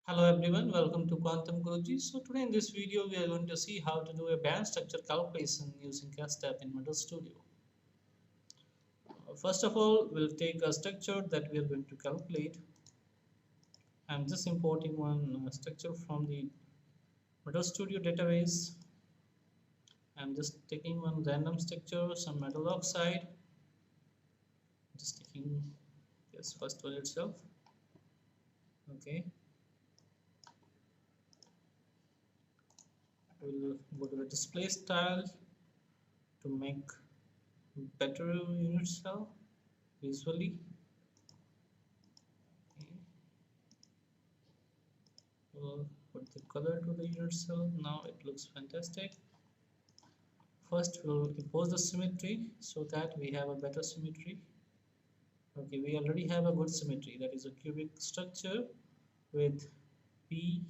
Hello everyone, welcome to Quantum Guruji. So today in this video we are going to see how to do a band structure calculation using CASTEP in Visual Studio. First of all, we'll take a structure that we are going to calculate. I'm just importing one structure from the Visual Studio database. I'm just taking one random structure, some metal oxide. Just taking this first one itself. Okay. We'll go to the display style to make better unit cell visually. Okay. We'll put the color to the unit cell. Now it looks fantastic. First we'll impose the symmetry so that we have a better symmetry. Okay, we already have a good symmetry, that is a cubic structure with P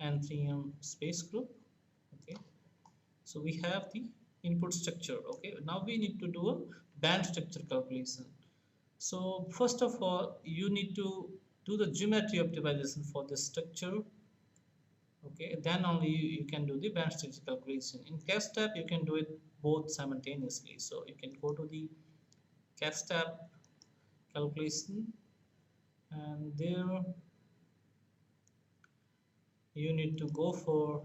and 3M space group. Okay, so we have the input structure. Okay, now we need to do a band structure calculation. So first of all, you need to do the geometry optimization for this structure. Okay, then only you can do the band structure calculation. In CASTEP you can do it both simultaneously. So you can go to the CASTEP calculation, and there you need to go for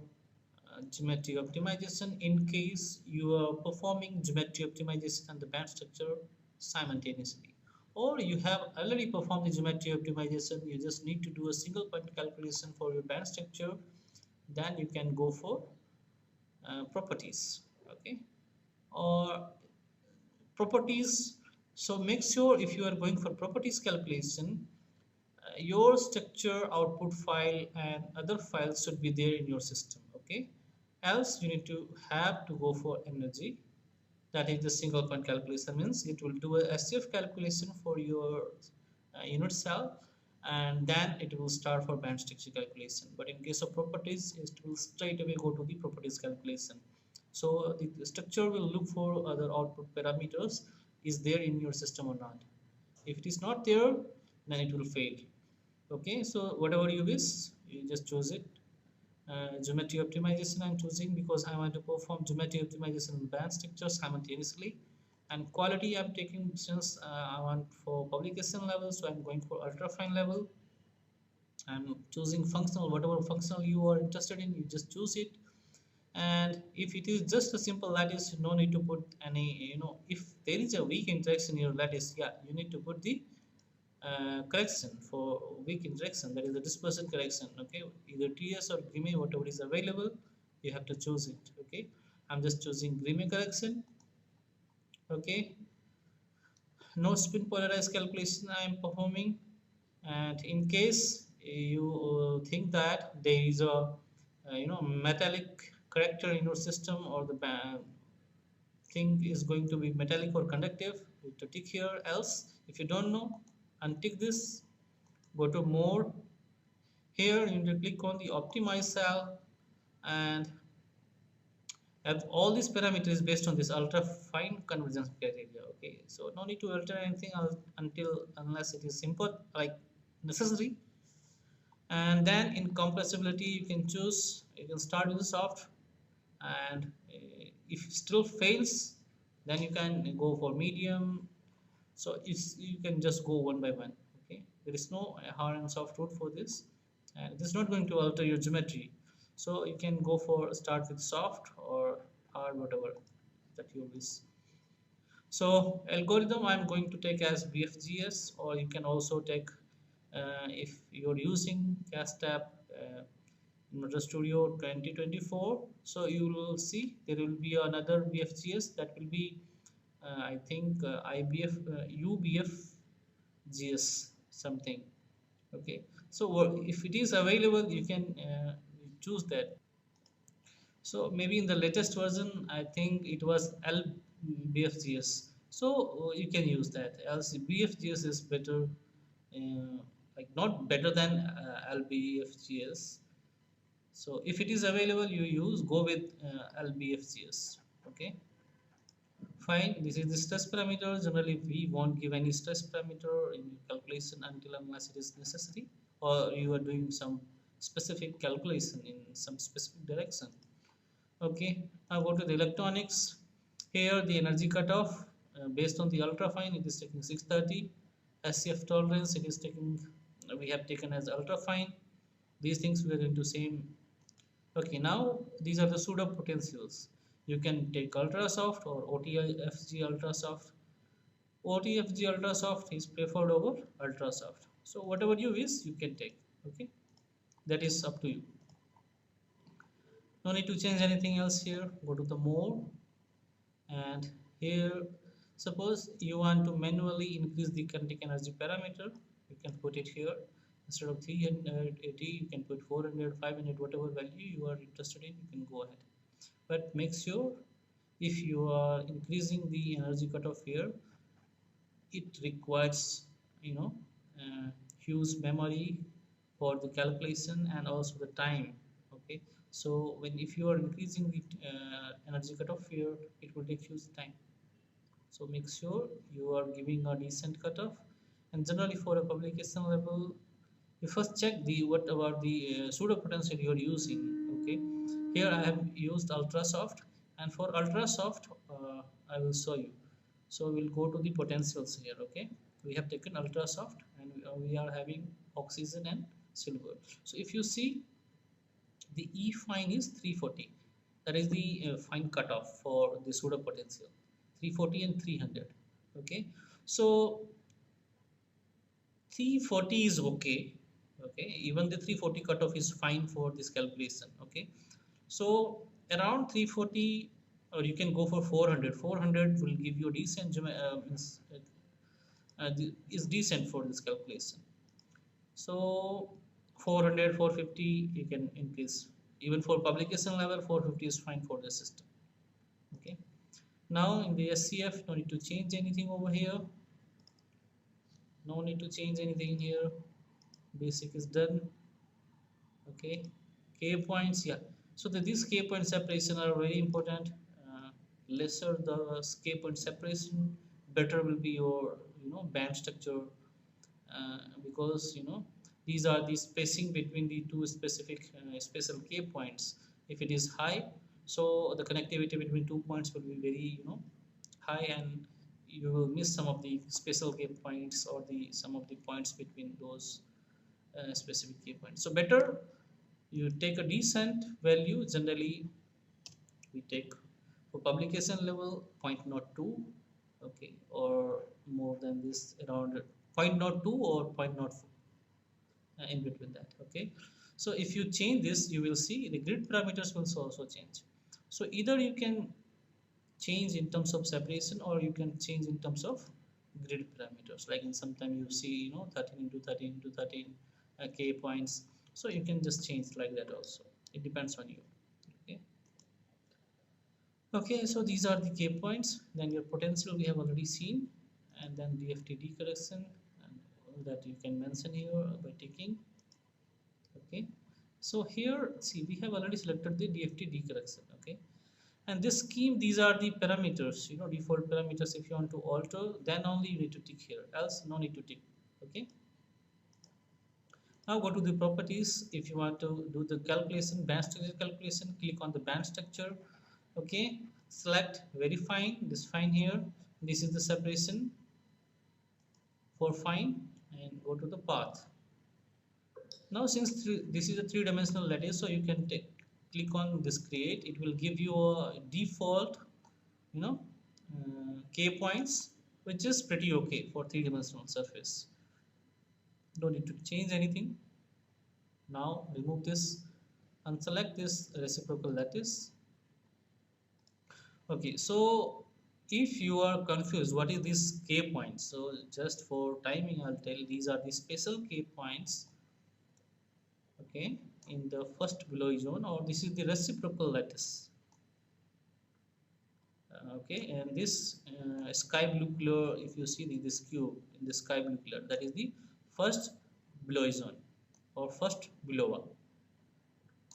geometry optimization in case you are performing geometry optimization and the band structure simultaneously, or you have already performed the geometry optimization, you just need to do a single point calculation for your band structure. Then you can go for properties. Okay, or properties. So make sure if you are going for properties calculation, your structure output file and other files should be there in your system. Okay, else you need to have to go for energy, that is the single point calculation, means it will do a SCF calculation for your unit cell, and then it will start for band structure calculation. But in case of properties, it will straight away go to the properties calculation. So the structure will look for other output parameters, is there in your system or not. If it is not there, then it will fail. Okay, so whatever you wish, you just choose it. Geometry optimization I'm choosing because I want to perform geometry optimization in band structure simultaneously. And quality I'm taking since I want for publication level, so I'm going for ultra fine level. I'm choosing functional, whatever functional you are interested in, you just choose it. And if it is just a simple lattice, no need to put any, if there is a weak interaction in your lattice, yeah, you need to put the correction for weak interaction, that is the dispersion correction. Okay, either TS or Grimme, whatever is available, you have to choose it. Okay, I'm just choosing Grimme correction. Okay, no spin polarized calculation I am performing. And in case you think that there is a metallic character in your system, or the thing is going to be metallic or conductive, you have to tick here. Else, if you don't know, untick this, go to more. Here you need to click on the optimize cell, and have all these parameters based on this ultra fine convergence criteria. Okay, so no need to alter anything else unless it is simple like necessary. And then in compressibility you can choose, you can start with the soft, and if it still fails, then you can go for medium. So you can just go one by one. Okay, there is no hard and soft route for this, and it is not going to alter your geometry. So you can go for start with soft or hard, whatever that you wish. So algorithm I'm going to take as BFGS, or you can also take if you're using CASTEP in Visual Studio 2024. So you will see there will be another BFGS, that will be I think IBF UBFGS something. Okay, so if it is available, you can choose that. So maybe in the latest version, I think it was LBFGS. So you can use that. Else BFGS is better, like not better than LBFGS. So if it is available, you use go with LBFGS. Okay, fine. This is the stress parameter. Generally, we won't give any stress parameter in calculation until unless it is necessary, or you are doing some specific calculation in some specific direction. Okay, now go to the electronics. Here the energy cutoff based on the ultrafine, it is taking 630. SCF tolerance, it is taking, we have taken as ultrafine. These things we are into same. Okay, now these are the pseudo potentials. You can take ultrasoft or OTFG ultrasoft. OTFG ultrasoft is preferred over ultrasoft. So whatever you wish, you can take. Okay, that is up to you. No need to change anything else here. Go to the more, and here suppose you want to manually increase the kinetic energy parameter, you can put it here. Instead of 380, you can put 400, 500, whatever value you are interested in, you can go ahead. But make sure if you are increasing the energy cutoff here, it requires, you know, huge memory for the calculation and also the time. Okay, so when if you are increasing the energy cutoff here, it will take huge time. So make sure you are giving a decent cutoff. And generally for a publication level, you first check the what about the pseudo potential you are using. Okay, here I have used ultrasoft, and for ultrasoft I will show you. So we'll go to the potentials here. Okay, we have taken ultrasoft, and we are having oxygen and silver. So if you see, the E fine is 340. That is the fine cutoff for the pseudo potential, 340 and 300. Okay, so 340 is okay. Okay, even the 340 cutoff is fine for this calculation. Okay, so around 340, or you can go for 400. 400 will give you decent is decent for this calculation. So 400, 450 you can increase. Even for publication level, 450 is fine for the system. Okay, now in the SCF, no need to change anything over here. No need to change anything here. Basic is done. Okay, K points, yeah. So these K point separation are very important. Lesser the K point separation, better will be your band structure, because these are the spacing between the two specific special K points. If it is high, so the connectivity between 2 points will be very high, and you will miss some of the special K points or the some of the points between those specific K points. So better you take a decent value. Generally we take for publication level 0.02, okay, or more than this, around 0.02 or 0.04, in between that. Okay, so if you change this, you will see the grid parameters will also change. So either you can change in terms of separation, or you can change in terms of grid parameters. Like in sometime you see 13 into 13 into 13 K points, so you can just change like that also. It depends on you. Okay, okay, so these are the K points. Then your potential we have already seen, and then DFT correction, and that you can mention here by ticking. Okay, so here see, we have already selected the DFT correction. Okay, and this scheme, these are the parameters, default parameters. If you want to alter, then only you need to tick here, else no need to tick. Okay, now go to the properties. If you want to do the calculation, band structure calculation, click on the band structure. Okay, select very fine, this fine here, this is the separation for fine, and go to the path. Now since this is a three-dimensional lattice, so you can click on this create. It will give you a default K points, which is pretty okay for three-dimensional surface. Don't need to change anything. Now remove this and select this reciprocal lattice. Okay, so if you are confused what is this K points, so just for timing I'll tell, these are the special K points, okay, in the first below zone, or this is the reciprocal lattice. Okay, and this sky blue color, if you see this cube in the sky blue color, that is the first below zone or first below one.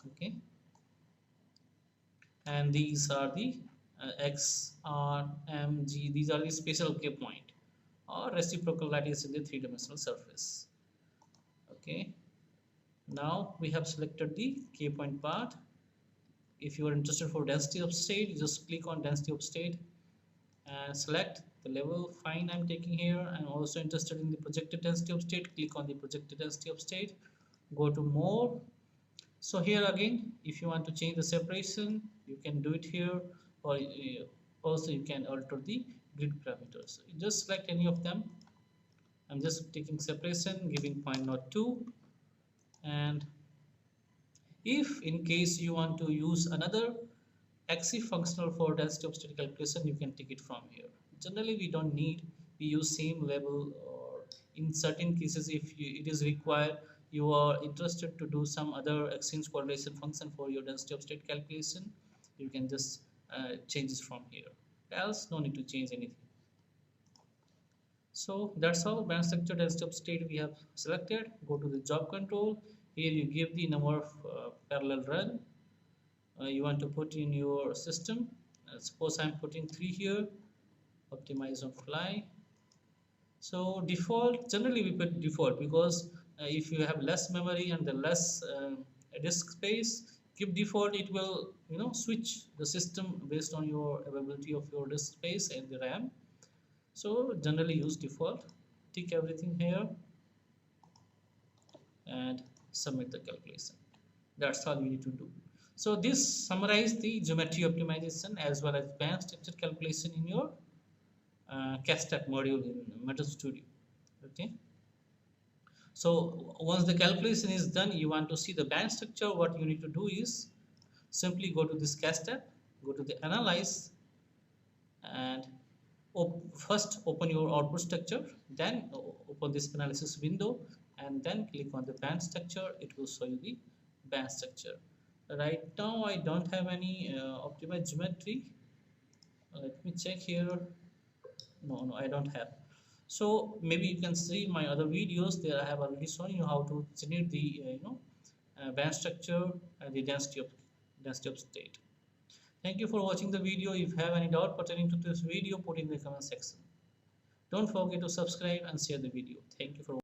Okay, and these are the X, R, M, G, these are the special K point or reciprocal lattice in the three-dimensional surface. Okay, Now we have selected the key point part. If you are interested for density of state, you just click on density of state and select the level. Fine, I'm taking here. I'm also interested in the projected density of state. Click on the projected density of state. Go to more. So here again, if you want to change the separation, you can do it here, or also you can alter the grid parameters. You just select any of them. I'm just taking separation, giving 0.02, and if in case you want to use another XC functional for density of state calculation, you can take it from here. Generally, we don't need, we use same level, or in certain cases, if it is required, you are interested to do some other exchange correlation function for your density of state calculation, you can just change it from here. Else, no need to change anything. So that's all. Band structure density of state we have selected. Go to the job control. Here you give the number of parallel run you want to put in your system. Suppose I'm putting 3 here. Optimize on fly. So default, generally we put default because if you have less memory and the less disk space, keep default. It will switch the system based on your availability of your disk space and the RAM. So generally use default. Tick everything here and submit the calculation. That's all you need to do. So this summarizes the geometry optimization as well as band structure calculation in your CASTEP module in Metal Studio. Okay. So once the calculation is done, you want to see the band structure. What you need to do is simply go to this CASTEP, go to the analyze, and first open your output structure, then open this analysis window, and then click on the band structure. It will show you the band structure. Right now I don't have any optimized geometry. Let me check here. No, I don't have. So maybe you can see my other videos. There I have already shown you how to generate the band structure and the density of state. Thank you for watching the video. If you have any doubt pertaining to this video, put in the comment section. Don't forget to subscribe and share the video. Thank you for watching.